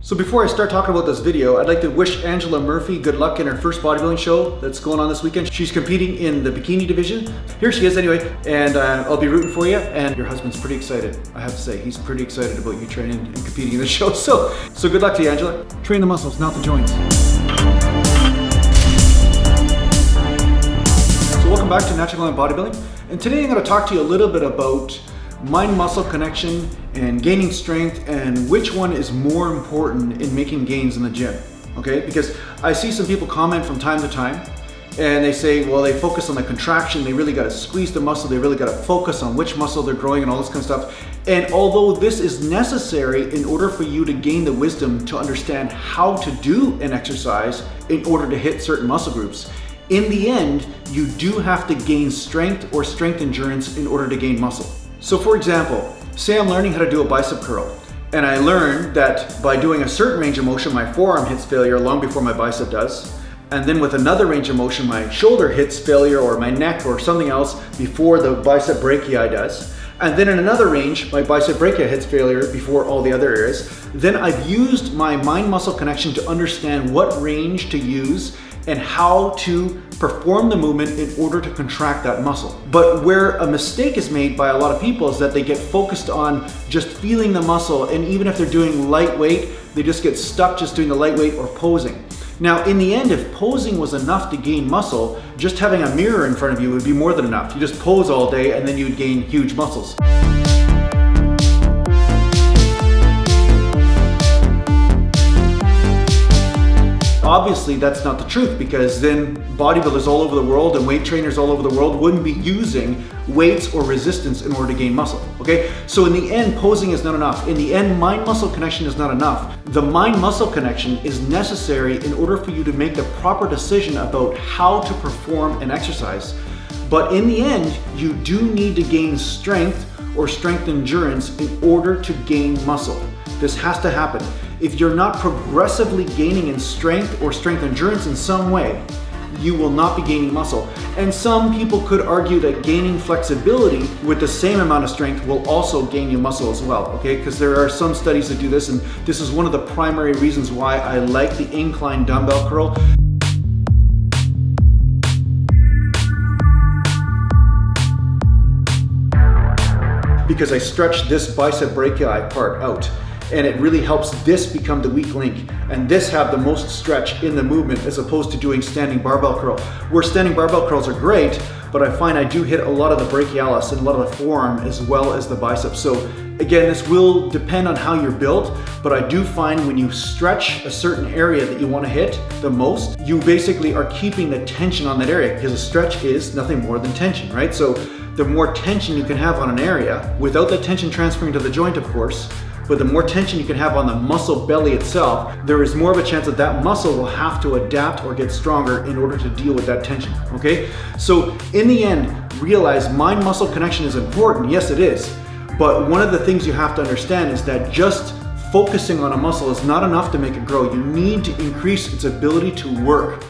So before I start talking about this video, I'd like to wish Angela Murphy good luck in her first bodybuilding show that's going on this weekend. She's competing in the bikini division. Here she is anyway, and I'll be rooting for you. And your husband's pretty excited, I have to say. He's pretty excited about you training and competing in the show. So good luck to you, Angela. Train the muscles, not the joints. So welcome back to Natural Gallant Bodybuilding. And today I'm going to talk to you a little bit about mind-muscle connection and gaining strength and which one is more important in making gains in the gym, okay? Because I see some people comment from time to time and they say, well, they focus on the contraction, they really gotta squeeze the muscle, they really gotta focus on which muscle they're growing and all this kind of stuff. And although this is necessary in order for you to gain the wisdom to understand how to do an exercise in order to hit certain muscle groups, in the end, you do have to gain strength or strength endurance in order to gain muscle. So for example, say I'm learning how to do a bicep curl, and I learned that by doing a certain range of motion, my forearm hits failure long before my bicep does. And then with another range of motion, my shoulder hits failure or my neck or something else before the bicep brachii does. And then in another range, my bicep brachii hits failure before all the other areas. Then I've used my mind-muscle connection to understand what range to use and how to perform the movement in order to contract that muscle. But where a mistake is made by a lot of people is that they get focused on just feeling the muscle, and even if they're doing lightweight, they just get stuck just doing the lightweight or posing. Now, in the end, if posing was enough to gain muscle, just having a mirror in front of you would be more than enough. You just pose all day and then you'd gain huge muscles. Obviously, that's not the truth, because then bodybuilders all over the world and weight trainers all over the world wouldn't be using weights or resistance in order to gain muscle, okay? So in the end, posing is not enough. In the end, mind-muscle connection is not enough. The mind-muscle connection is necessary in order for you to make the proper decision about how to perform an exercise. But in the end, you do need to gain strength or strength endurance in order to gain muscle. This has to happen. If you're not progressively gaining in strength or strength endurance in some way, you will not be gaining muscle. And some people could argue that gaining flexibility with the same amount of strength will also gain you muscle as well, okay? Because there are some studies that do this, and this is one of the primary reasons why I like the incline dumbbell curl. Because I stretch this bicep brachii part out, and it really helps this become the weak link and this have the most stretch in the movement, as opposed to doing standing barbell curl, where standing barbell curls are great, but I find I do hit a lot of the brachialis and a lot of the forearm as well as the biceps. So again, this will depend on how you're built, but I do find when you stretch a certain area that you want to hit the most, you basically are keeping the tension on that area, because a stretch is nothing more than tension, right? So the more tension you can have on an area, without the tension transferring to the joint, of course, but the more tension you can have on the muscle belly itself, there is more of a chance that that muscle will have to adapt or get stronger in order to deal with that tension, okay? So in the end, realize mind-muscle connection is important. Yes, it is. But one of the things you have to understand is that just focusing on a muscle is not enough to make it grow. You need to increase its ability to work.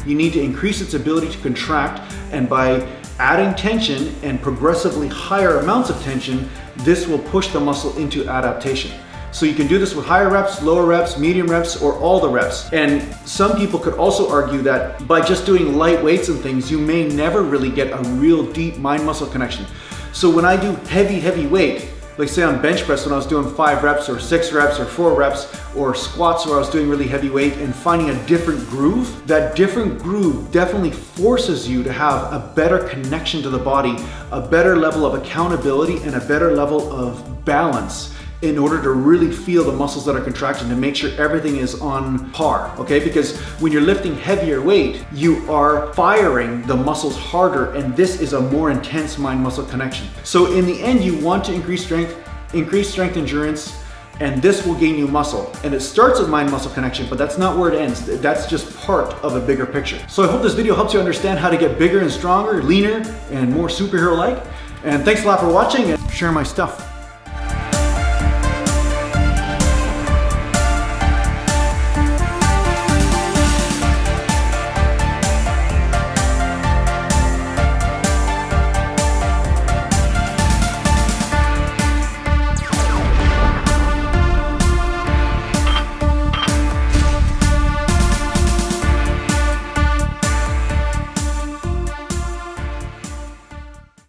You need to increase its ability to contract, and by adding tension and progressively higher amounts of tension, this will push the muscle into adaptation. So you can do this with higher reps, lower reps, medium reps, or all the reps. And some people could also argue that by just doing light weights and things, you may never really get a real deep mind-muscle connection. So when I do heavy weight, like say on bench press when I was doing 5 reps or 6 reps or 4 reps, or squats where I was doing really heavy weight and finding a different groove, that different groove definitely forces you to have a better connection to the body, a better level of accountability, and a better level of balance in order to really feel the muscles that are contracting, to make sure everything is on par, okay? Because when you're lifting heavier weight, you are firing the muscles harder, and this is a more intense mind-muscle connection. So in the end, you want to increase strength endurance, and this will gain you muscle. And it starts with mind-muscle connection, but that's not where it ends. That's just part of a bigger picture. So I hope this video helps you understand how to get bigger and stronger, leaner, and more superhero-like. And thanks a lot for watching and sharing my stuff.